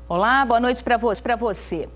Olá, boa noite para você.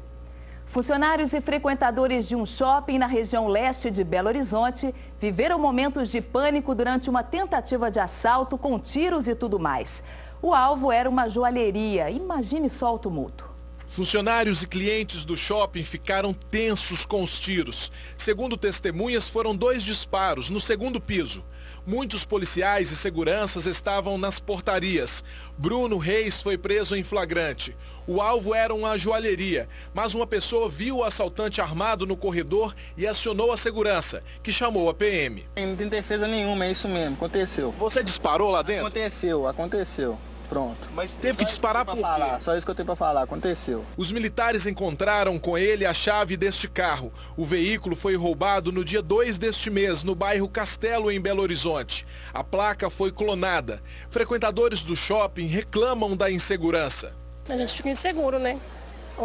Funcionários e frequentadores de um shopping na região leste de Belo Horizonte viveram momentos de pânico durante uma tentativa de assalto com tiros e tudo mais. O alvo era uma joalheria. Imagine só o tumulto. Funcionários e clientes do shopping ficaram tensos com os tiros. Segundo testemunhas, foram 2 disparos no segundo piso. Muitos policiais e seguranças estavam nas portarias. Bruno Reis foi preso em flagrante. O alvo era uma joalheria, mas uma pessoa viu o assaltante armado no corredor e acionou a segurança, que chamou a PM. Não tem defesa nenhuma, é isso mesmo, aconteceu. Você disparou lá dentro? Aconteceu. Pronto. Mas teve que disparar por quê? Só isso que eu tenho para falar, aconteceu. Os militares encontraram com ele a chave deste carro. O veículo foi roubado no dia 2 deste mês, no bairro Castelo, em Belo Horizonte. A placa foi clonada. Frequentadores do shopping reclamam da insegurança. A gente fica inseguro, né?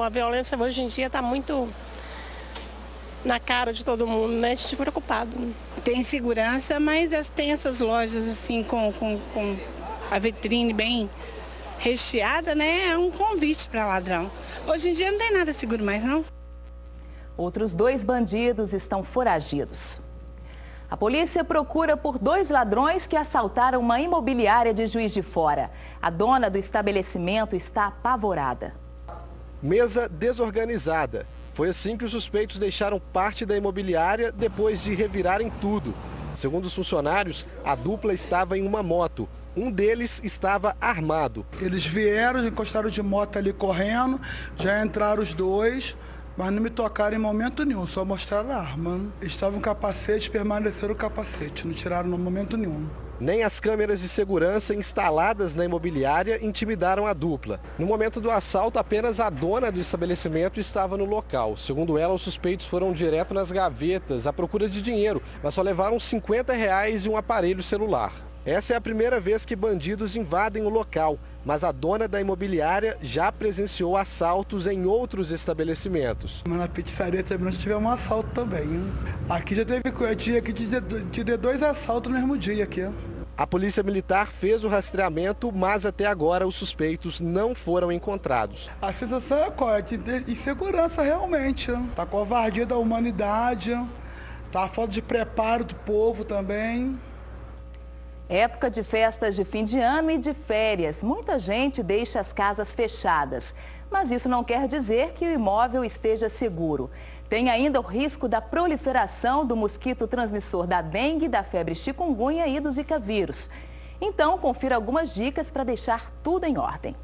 A violência hoje em dia está muito na cara de todo mundo, né? A gente fica preocupado. Tem segurança, mas tem essas lojas assim com a vitrine bem recheada, né? É um convite para ladrão. Hoje em dia não tem nada seguro mais, não. Outros 2 bandidos estão foragidos. A polícia procura por 2 ladrões que assaltaram uma imobiliária de Juiz de Fora. A dona do estabelecimento está apavorada. Mesa desorganizada. Foi assim que os suspeitos deixaram parte da imobiliária depois de revirarem tudo. Segundo os funcionários, a dupla estava em uma moto. Um deles estava armado. Eles vieram, encostaram de moto ali correndo, já entraram os 2, mas não me tocaram em momento nenhum, só mostraram a arma. Estavam capacete, permaneceram o capacete, não tiraram no momento nenhum. Nem as câmeras de segurança instaladas na imobiliária intimidaram a dupla. No momento do assalto, apenas a dona do estabelecimento estava no local. Segundo ela, os suspeitos foram direto nas gavetas à procura de dinheiro, mas só levaram R$50 e um aparelho celular. Essa é a primeira vez que bandidos invadem o local, mas a dona da imobiliária já presenciou assaltos em outros estabelecimentos. Mas na pizzaria também nós tivemos um assalto também. Hein? Aqui já teve dia aqui de 2 assaltos no mesmo dia aqui. A polícia militar fez o rastreamento, mas até agora os suspeitos não foram encontrados. A sensação é qual? É de insegurança realmente. Tá covardia da humanidade, tá a falta de preparo do povo também. Época de festas de fim de ano e de férias. Muita gente deixa as casas fechadas. Mas isso não quer dizer que o imóvel esteja seguro. Tem ainda o risco da proliferação do mosquito transmissor da dengue, da febre chikungunya e do zika vírus. Então, confira algumas dicas para deixar tudo em ordem.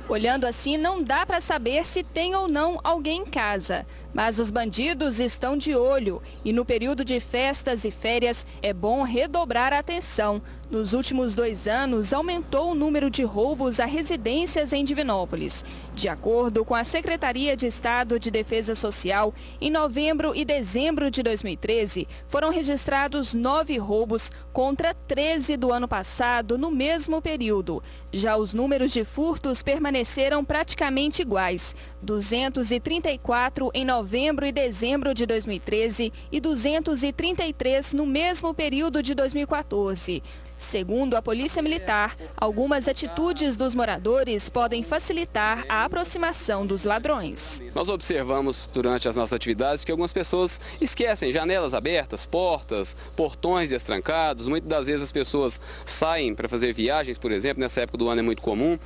Olhando assim, não dá para saber se tem ou não alguém em casa. Mas os bandidos estão de olho e no período de festas e férias é bom redobrar a atenção. Nos últimos 2 anos, aumentou o número de roubos a residências em Divinópolis. De acordo com a Secretaria de Estado de Defesa Social, em novembro e dezembro de 2013, foram registrados 9 roubos contra 13 do ano passado no mesmo período. Já os números de furtos permaneceram praticamente iguais, 234 em novembro e dezembro de 2013 e 233 no mesmo período de 2014. Segundo a Polícia Militar, algumas atitudes dos moradores podem facilitar a aproximação dos ladrões. Nós observamos durante as nossas atividades que algumas pessoas esquecem janelas abertas, portas, portões destrancados. Muitas das vezes as pessoas saem para fazer viagens, por exemplo, nessa época do ano é muito comum.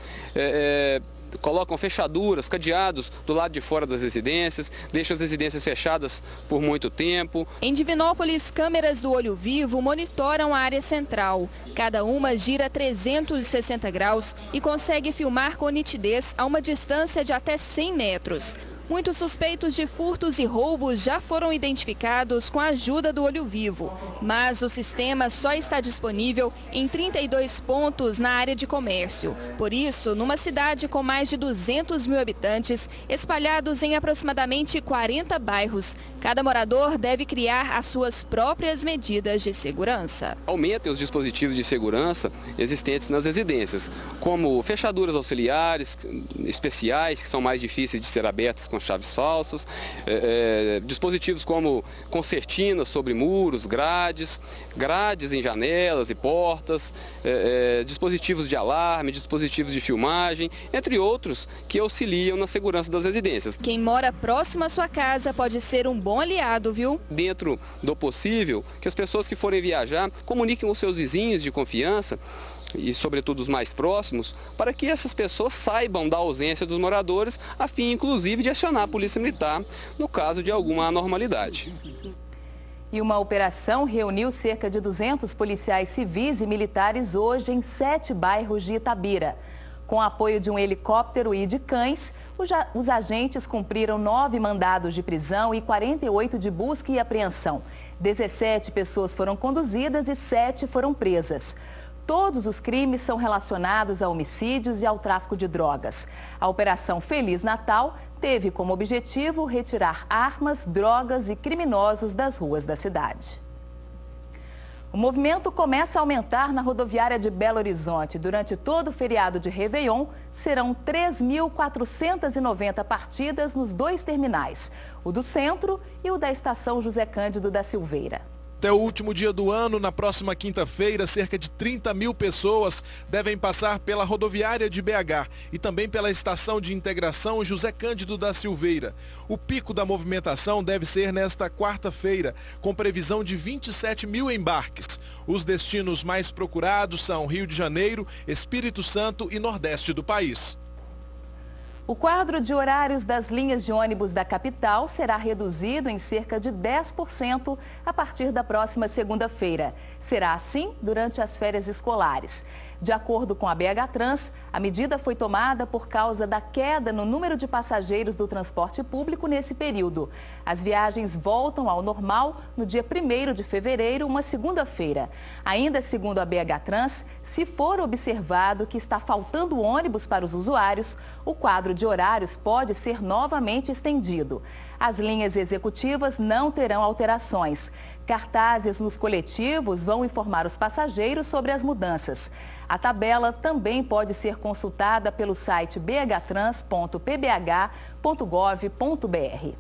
Colocam fechaduras, cadeados do lado de fora das residências, deixam as residências fechadas por muito tempo. Em Divinópolis, câmeras do Olho Vivo monitoram a área central. Cada uma gira 360 graus e consegue filmar com nitidez a uma distância de até 100 metros. Muitos suspeitos de furtos e roubos já foram identificados com a ajuda do Olho Vivo, mas o sistema só está disponível em 32 pontos na área de comércio. Por isso, numa cidade com mais de 200 mil habitantes, espalhados em aproximadamente 40 bairros, cada morador deve criar as suas próprias medidas de segurança. Aumentem os dispositivos de segurança existentes nas residências, como fechaduras auxiliares especiais, que são mais difíceis de ser abertas com com chaves falsas, dispositivos como concertinas sobre muros, grades em janelas e portas, dispositivos de alarme, dispositivos de filmagem, entre outros que auxiliam na segurança das residências. Quem mora próximo à sua casa pode ser um bom aliado, viu? Dentro do possível, que as pessoas que forem viajar comuniquem com os seus vizinhos de confiança e, sobretudo, os mais próximos, para que essas pessoas saibam da ausência dos moradores, a fim, inclusive, de acionar a Polícia Militar no caso de alguma anormalidade. E uma operação reuniu cerca de 200 policiais civis e militares hoje em 7 bairros de Itabira. Com apoio de um helicóptero e de cães, os agentes cumpriram 9 mandados de prisão e 48 de busca e apreensão. 17 pessoas foram conduzidas e 7 foram presas. Todos os crimes são relacionados a homicídios e ao tráfico de drogas. A Operação Feliz Natal teve como objetivo retirar armas, drogas e criminosos das ruas da cidade. O movimento começa a aumentar na rodoviária de Belo Horizonte. Durante todo o feriado de Réveillon, serão 3.490 partidas nos 2 terminais, o do centro e o da estação José Cândido da Silveira. Até o último dia do ano, na próxima quinta-feira, cerca de 30 mil pessoas devem passar pela rodoviária de BH e também pela estação de integração José Cândido da Silveira. O pico da movimentação deve ser nesta quarta-feira, com previsão de 27 mil embarques. Os destinos mais procurados são Rio de Janeiro, Espírito Santo e Nordeste do país. O quadro de horários das linhas de ônibus da capital será reduzido em cerca de 10% a partir da próxima segunda-feira. Será assim durante as férias escolares. De acordo com a BH Trans, a medida foi tomada por causa da queda no número de passageiros do transporte público nesse período. As viagens voltam ao normal no dia 1º de fevereiro, uma segunda-feira. Ainda segundo a BH Trans, se for observado que está faltando ônibus para os usuários, o quadro de horários pode ser novamente estendido. As linhas executivas não terão alterações. Cartazes nos coletivos vão informar os passageiros sobre as mudanças. A tabela também pode ser consultada pelo site bhtrans.pbh.gov.br.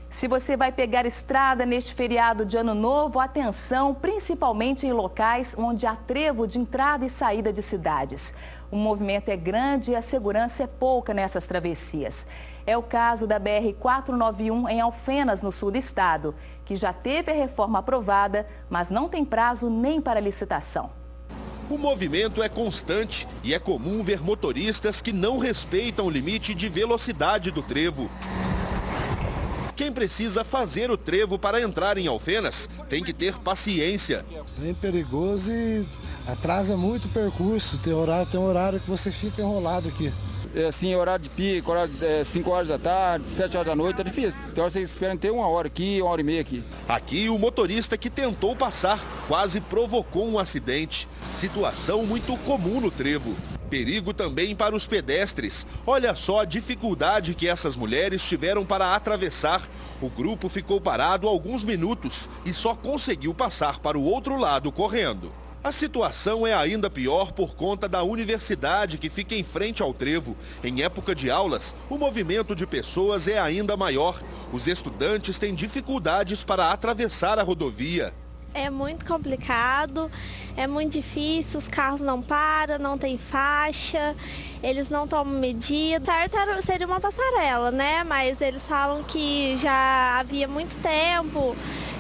Se você vai pegar estrada neste feriado de Ano Novo, atenção, principalmente em locais onde há trevo de entrada e saída de cidades. O movimento é grande e a segurança é pouca nessas travessias. É o caso da BR-491 em Alfenas, no sul do estado, que já teve a reforma aprovada, mas não tem prazo nem para licitação. O movimento é constante e é comum ver motoristas que não respeitam o limite de velocidade do trevo. Quem precisa fazer o trevo para entrar em Alfenas tem que ter paciência. Bem perigoso e atrasa muito o percurso. Tem um horário que você fica enrolado aqui. Assim, horário de pico, horário 5 horas da tarde, 7 horas da noite, é difícil. Então você espera ter 1 hora aqui, 1 hora e meia aqui. Aqui, o motorista que tentou passar quase provocou um acidente. Situação muito comum no trevo. Perigo também para os pedestres. Olha só a dificuldade que essas mulheres tiveram para atravessar. O grupo ficou parado alguns minutos e só conseguiu passar para o outro lado correndo. A situação é ainda pior por conta da universidade que fica em frente ao trevo. Em época de aulas, o movimento de pessoas é ainda maior. Os estudantes têm dificuldades para atravessar a rodovia. É muito complicado, é muito difícil, os carros não param, não tem faixa, eles não tomam medida. Certo seria uma passarela, né? Mas eles falam que já havia muito tempo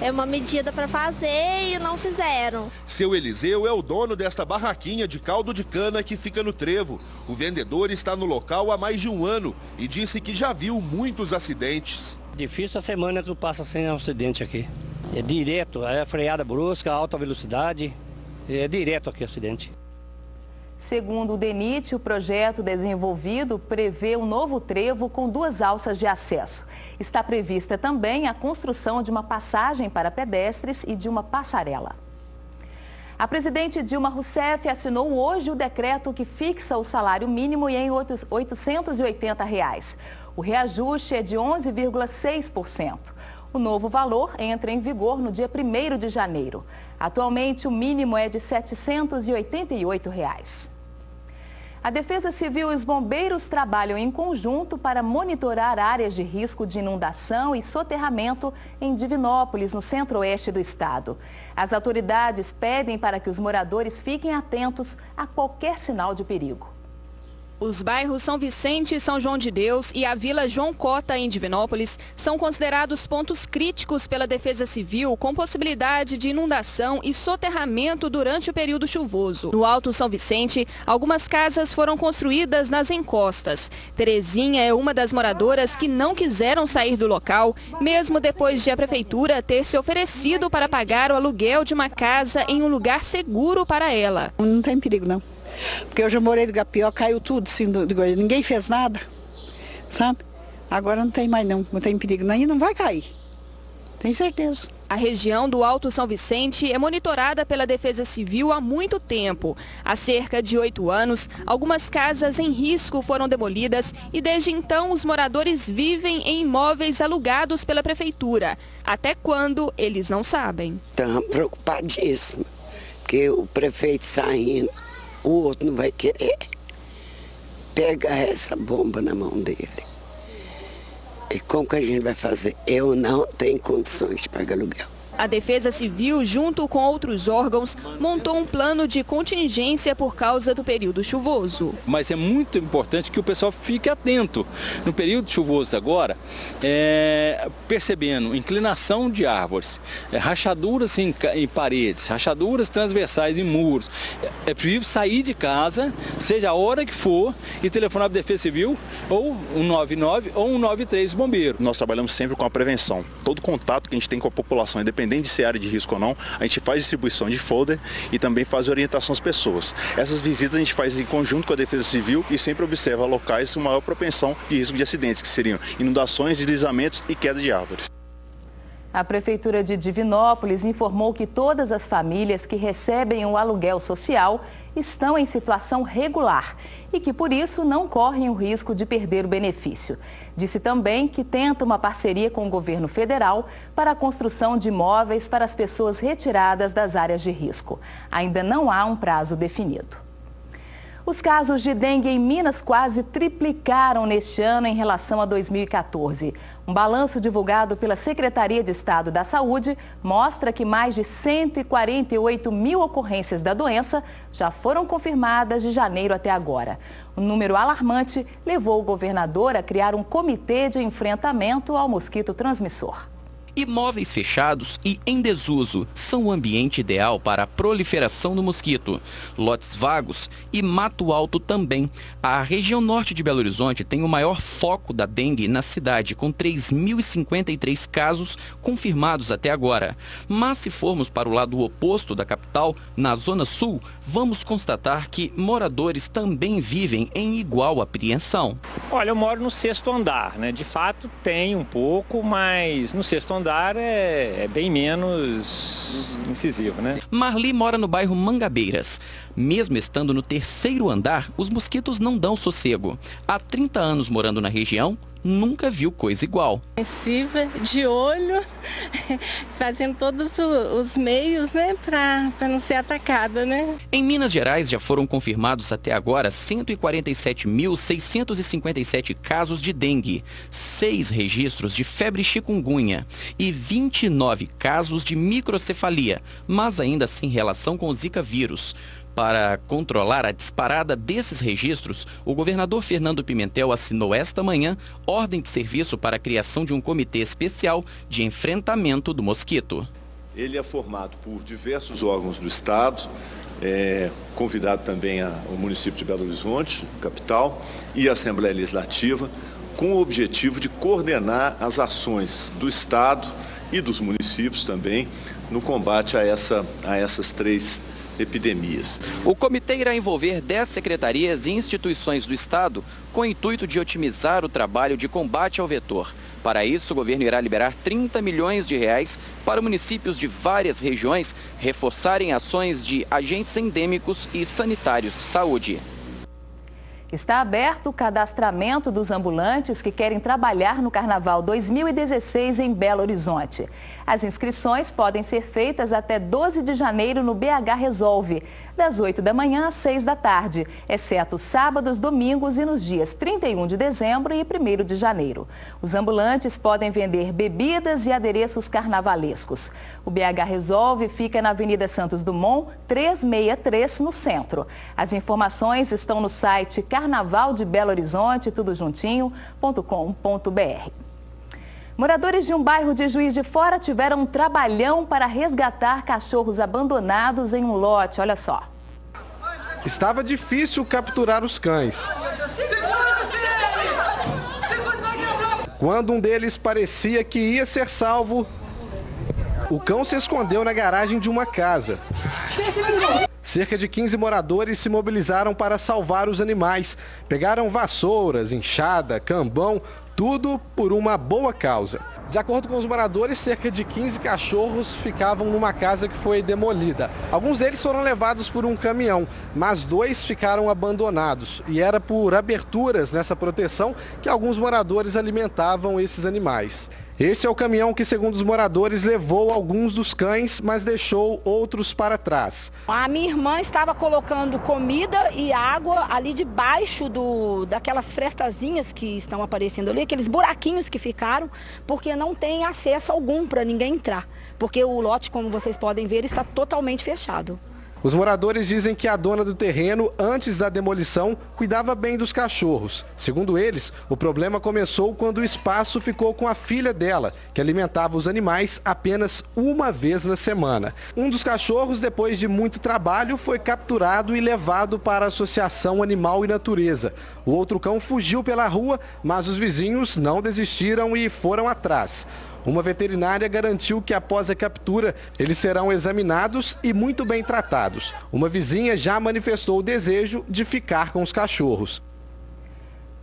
uma medida para fazer e não fizeram. Seu Eliseu é o dono desta barraquinha de caldo de cana que fica no trevo. O vendedor está no local há mais de 1 ano e disse que já viu muitos acidentes. Difícil a semana que passa sem acidente aqui. É direto, é freada brusca, alta velocidade, é direto aqui o acidente. Segundo o DENIT, o projeto desenvolvido prevê um novo trevo com 2 alças de acesso. Está prevista também a construção de uma passagem para pedestres e de uma passarela. A presidente Dilma Rousseff assinou hoje o decreto que fixa o salário mínimo em R$ 880. O reajuste é de 11,6%. O novo valor entra em vigor no dia 1º de janeiro. Atualmente, o mínimo é de R$ 788. A Defesa Civil e os bombeiros trabalham em conjunto para monitorar áreas de risco de inundação e soterramento em Divinópolis, no centro-oeste do estado. As autoridades pedem para que os moradores fiquem atentos a qualquer sinal de perigo. Os bairros São Vicente, São João de Deus e a Vila João Cota, em Divinópolis, são considerados pontos críticos pela Defesa Civil com possibilidade de inundação e soterramento durante o período chuvoso. No Alto São Vicente, algumas casas foram construídas nas encostas. Terezinha é uma das moradoras que não quiseram sair do local, mesmo depois de a Prefeitura ter se oferecido para pagar o aluguel de uma casa em um lugar seguro para ela. Não tem perigo, não. Porque eu já morei no Gapió, caiu tudo, assim, ninguém fez nada, sabe? Agora não tem mais não tem perigo, nem não vai cair, tenho certeza. A região do Alto São Vicente é monitorada pela Defesa Civil há muito tempo. Há cerca de 8 anos, algumas casas em risco foram demolidas e desde então os moradores vivem em imóveis alugados pela Prefeitura. Até quando, eles não sabem. Estamos preocupadíssimos, porque o prefeito saindo, o outro não vai querer pegar essa bomba na mão dele. E como que a gente vai fazer? Eu não tenho condições de pagar aluguel. A Defesa Civil, junto com outros órgãos, montou um plano de contingência por causa do período chuvoso. Mas é muito importante que o pessoal fique atento. No período chuvoso agora, percebendo inclinação de árvores, rachaduras em paredes, rachaduras transversais em muros. É preciso sair de casa, seja a hora que for, e telefonar para a Defesa Civil, ou 199 ou 193 bombeiro. Nós trabalhamos sempre com a prevenção. Todo contato que a gente tem com a população, independente de ser área de risco ou não, a gente faz distribuição de folder e também faz orientação às pessoas. Essas visitas a gente faz em conjunto com a Defesa Civil e sempre observa locais com maior propensão de risco de acidentes, que seriam inundações, deslizamentos e queda de árvores. A Prefeitura de Divinópolis informou que todas as famílias que recebem o aluguel social estão em situação regular e que, por isso, não correm o risco de perder o benefício. Disse também que tenta uma parceria com o governo federal para a construção de imóveis para as pessoas retiradas das áreas de risco. Ainda não há um prazo definido. Os casos de dengue em Minas quase triplicaram neste ano em relação a 2014. Um balanço divulgado pela Secretaria de Estado da Saúde mostra que mais de 148 mil ocorrências da doença já foram confirmadas de janeiro até agora. Um número alarmante levou o governador a criar um comitê de enfrentamento ao mosquito transmissor. Imóveis fechados e em desuso são o ambiente ideal para a proliferação do mosquito. Lotes vagos e mato alto também. A região norte de Belo Horizonte tem o maior foco da dengue na cidade, com 3.053 casos confirmados até agora. Mas se formos para o lado oposto da capital, na zona sul, vamos constatar que moradores também vivem em igual apreensão. Olha, eu moro no 6º andar, né? De fato tem um pouco, mas no 6º andar é bem menos incisivo, né? Marli mora no bairro Mangabeiras. Mesmo estando no 3º andar, os mosquitos não dão sossego. Há 30 anos morando na região, nunca viu coisa igual. De olho, fazendo todos os meios, né, para não ser atacada, né? Em Minas Gerais já foram confirmados até agora 147.657 casos de dengue, 6 registros de febre chikungunya e 29 casos de microcefalia, mas ainda sem relação com o Zika vírus. Para controlar a disparada desses registros, o governador Fernando Pimentel assinou esta manhã ordem de serviço para a criação de um comitê especial de enfrentamento do mosquito. Ele é formado por diversos órgãos do Estado, convidado também o município de Belo Horizonte, capital, e a Assembleia Legislativa, com o objetivo de coordenar as ações do Estado e dos municípios também no combate a essas 3 epidemias. O comitê irá envolver 10 secretarias e instituições do Estado com o intuito de otimizar o trabalho de combate ao vetor. Para isso, o governo irá liberar 30 milhões de reais para municípios de várias regiões reforçarem ações de agentes endêmicos e sanitários de saúde. Está aberto o cadastramento dos ambulantes que querem trabalhar no Carnaval 2016 em Belo Horizonte. As inscrições podem ser feitas até 12 de janeiro no BH Resolve, das 8 da manhã às 6 da tarde, exceto sábados, domingos e nos dias 31 de dezembro e 1º de janeiro. Os ambulantes podem vender bebidas e adereços carnavalescos. O BH Resolve fica na Avenida Santos Dumont, 363, no centro. As informações estão no site carnavaldebelohorizonthe.com.br. Moradores de um bairro de Juiz de Fora tiveram um trabalhão para resgatar cachorros abandonados em um lote. Olha só. Estava difícil capturar os cães. Quando um deles parecia que ia ser salvo, o cão se escondeu na garagem de uma casa. Cerca de 15 moradores se mobilizaram para salvar os animais. Pegaram vassouras, enxada, cambão, tudo por uma boa causa. De acordo com os moradores, cerca de 15 cachorros ficavam numa casa que foi demolida. Alguns deles foram levados por um caminhão, mas 2 ficaram abandonados. E era por aberturas nessa proteção que alguns moradores alimentavam esses animais. Esse é o caminhão que, segundo os moradores, levou alguns dos cães, mas deixou outros para trás. A minha irmã estava colocando comida e água ali debaixo daquelas frestazinhas que estão aparecendo ali, aqueles buraquinhos que ficaram, porque não tem acesso algum para ninguém entrar. Porque o lote, como vocês podem ver, está totalmente fechado. Os moradores dizem que a dona do terreno, antes da demolição, cuidava bem dos cachorros. Segundo eles, o problema começou quando o espaço ficou com a filha dela, que alimentava os animais apenas uma vez na semana. Um dos cachorros, depois de muito trabalho, foi capturado e levado para a Associação Animal e Natureza. O outro cão fugiu pela rua, mas os vizinhos não desistiram e foram atrás. Uma veterinária garantiu que após a captura, eles serão examinados e muito bem tratados. Uma vizinha já manifestou o desejo de ficar com os cachorros.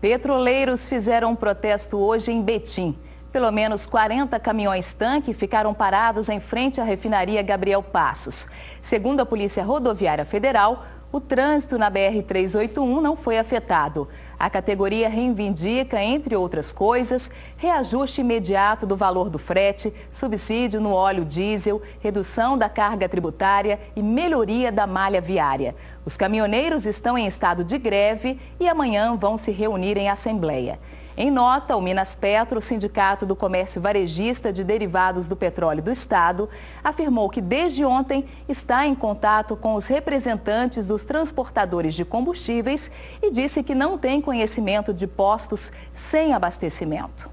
Petroleiros fizeram um protesto hoje em Betim. Pelo menos 40 caminhões-tanque ficaram parados em frente à refinaria Gabriel Passos. Segundo a Polícia Rodoviária Federal, o trânsito na BR-381 não foi afetado. A categoria reivindica, entre outras coisas, reajuste imediato do valor do frete, subsídio no óleo diesel, redução da carga tributária e melhoria da malha viária. Os caminhoneiros estão em estado de greve e amanhã vão se reunir em assembleia. Em nota, o Minaspetro, Sindicato do Comércio Varejista de Derivados do Petróleo do Estado, afirmou que desde ontem está em contato com os representantes dos transportadores de combustíveis e disse que não tem conhecimento de postos sem abastecimento.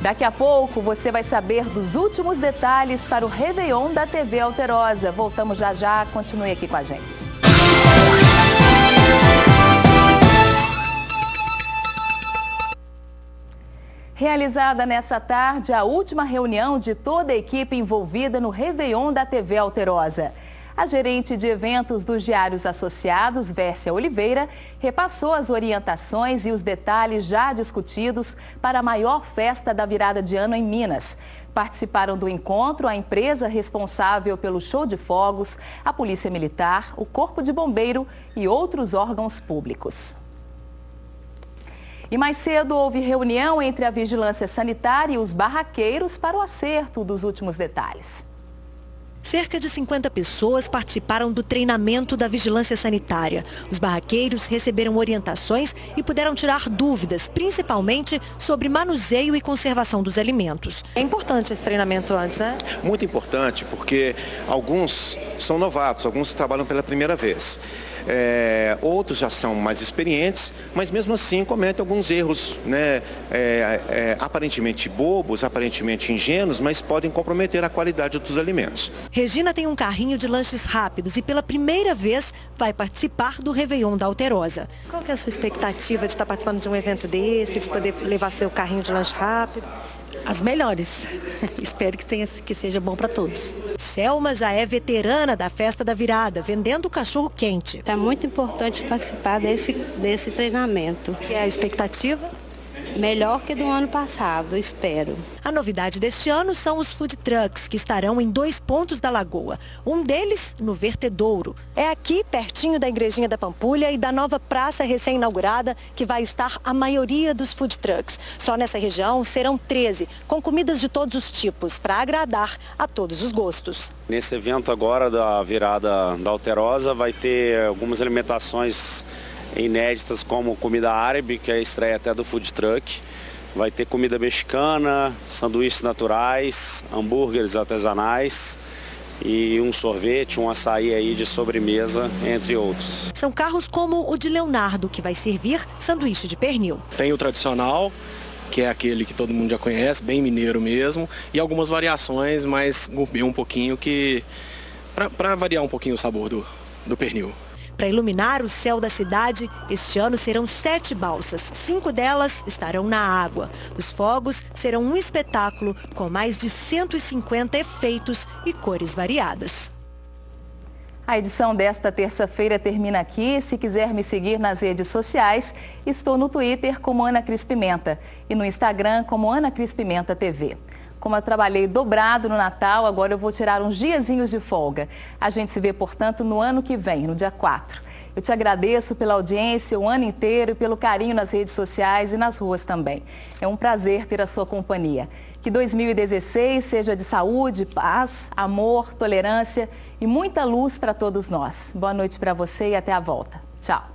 Daqui a pouco você vai saber dos últimos detalhes para o Réveillon da TV Alterosa. Voltamos já já, continue aqui com a gente. Realizada nessa tarde a última reunião de toda a equipe envolvida no Réveillon da TV Alterosa. A gerente de eventos dos Diários Associados, Vércia Oliveira, repassou as orientações e os detalhes já discutidos para a maior festa da virada de ano em Minas. Participaram do encontro a empresa responsável pelo show de fogos, a Polícia Militar, o Corpo de Bombeiro e outros órgãos públicos. E mais cedo houve reunião entre a Vigilância Sanitária e os barraqueiros para o acerto dos últimos detalhes. Cerca de 50 pessoas participaram do treinamento da Vigilância Sanitária. Os barraqueiros receberam orientações e puderam tirar dúvidas, principalmente sobre manuseio e conservação dos alimentos. É importante esse treinamento antes, né? Muito importante, porque alguns são novatos, alguns trabalham pela primeira vez. Outros já são mais experientes, mas mesmo assim cometem alguns erros, né, aparentemente bobos, aparentemente ingênuos, mas podem comprometer a qualidade dos alimentos. Regina tem um carrinho de lanches rápidos e pela primeira vez vai participar do Réveillon da Alterosa. Qual que é a sua expectativa de estar participando de um evento desse, de poder levar seu carrinho de lanche rápido? As melhores. Espero que seja bom para todos. Selma já é veterana da festa da virada, vendendo cachorro quente. É muito importante participar desse treinamento. Que é a expectativa? Melhor que do ano passado, espero. A novidade deste ano são os food trucks, que estarão em 2 pontos da Lagoa. Um deles no Vertedouro. É aqui, pertinho da Igrejinha da Pampulha e da nova praça recém-inaugurada, que vai estar a maioria dos food trucks. Só nessa região serão 13, com comidas de todos os tipos, para agradar a todos os gostos. Nesse evento agora da virada da Alterosa vai ter algumas alimentações inéditas, como comida árabe, que é a estreia até do food truck. Vai ter comida mexicana, sanduíches naturais, hambúrgueres artesanais e um sorvete, um açaí aí de sobremesa, entre outros. São carros como o de Leonardo, que vai servir sanduíche de pernil. Tem o tradicional, que é aquele que todo mundo já conhece, bem mineiro mesmo, e algumas variações mais gourmet um pouquinho, que para variar um pouquinho o sabor do pernil. Para iluminar o céu da cidade, este ano serão 7 balsas. 5 delas estarão na água. Os fogos serão um espetáculo com mais de 150 efeitos e cores variadas. A edição desta terça-feira termina aqui. Se quiser me seguir nas redes sociais, estou no Twitter como Ana Cris Pimenta e no Instagram como Ana Cris Pimenta TV. Como eu trabalhei dobrado no Natal, agora eu vou tirar uns diazinhos de folga. A gente se vê, portanto, no ano que vem, no dia 4. Eu te agradeço pela audiência o ano inteiro e pelo carinho nas redes sociais e nas ruas também. É um prazer ter a sua companhia. Que 2016 seja de saúde, paz, amor, tolerância e muita luz para todos nós. Boa noite para você e até a volta. Tchau.